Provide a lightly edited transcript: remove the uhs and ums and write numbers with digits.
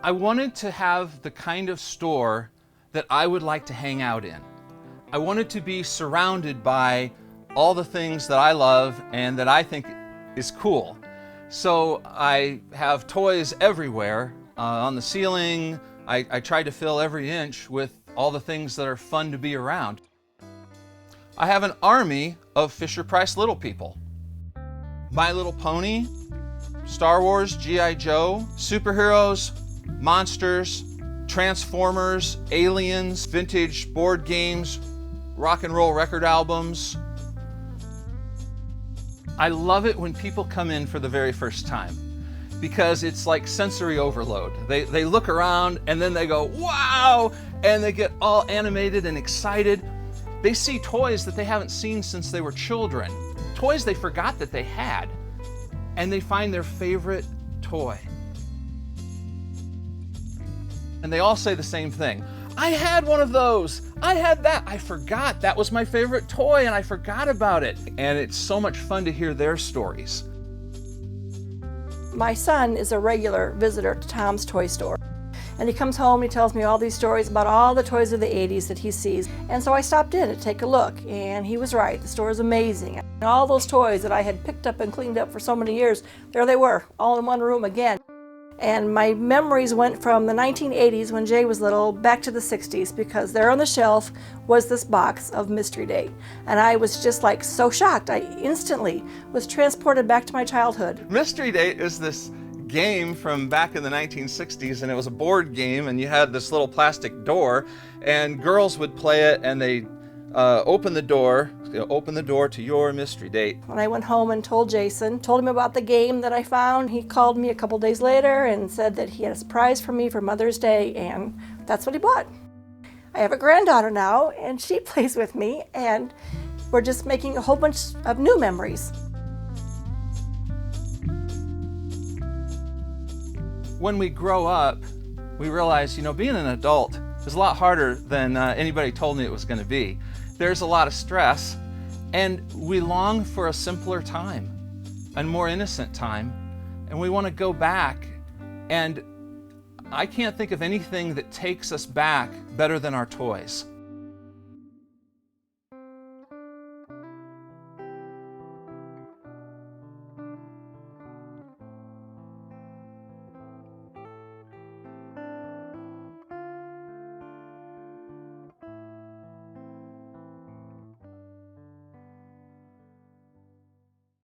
I wanted to have the kind of store that I would like to hang out in. I wanted to be surrounded by all the things that I love and that I think is cool. So I have toys everywhere, on the ceiling. I try to fill every inch with all the things that are fun to be around. I have an army of Fisher-Price Little People. My Little Pony, Star Wars, G.I. Joe, superheroes, monsters, Transformers, aliens, vintage board games, rock and roll record albums. I love it when people come in for the very first time because it's like sensory overload. They look around and then they go, wow, and they get all animated and excited. They see toys that they haven't seen since they were children, toys they forgot that they had, and they find their favorite toy. And they all say the same thing. I had one of those. I had that. I forgot. That was my favorite toy and I forgot about it. And it's so much fun to hear their stories. My son is a regular visitor to Tom's Toy Store. And he comes home and he tells me all these stories about all the toys of the 80s that he sees. And so I stopped in to take a look, and he was right. The store is amazing. And all those toys that I had picked up and cleaned up for so many years, there they were, all in one room again. And my memories went from the 1980s when Jay was little back to the 60s, because there on the shelf was this box of Mystery Date. And I was just like so shocked. I instantly was transported back to my childhood. Mystery Date is this game from back in the 1960s, and it was a board game, and you had this little plastic door, and girls would play it, and they open the door to your mystery date. When I went home and told Jason, told him about the game that I found, he called me a couple days later and said that he had a surprise for me for Mother's Day, and that's what he bought. I have a granddaughter now, and she plays with me, and we're just making a whole bunch of new memories. When we grow up, we realize, being an adult is a lot harder than anybody told me it was going to be. There's a lot of stress, and we long for a simpler time, a more innocent time, and we want to go back. And I can't think of anything that takes us back better than our toys.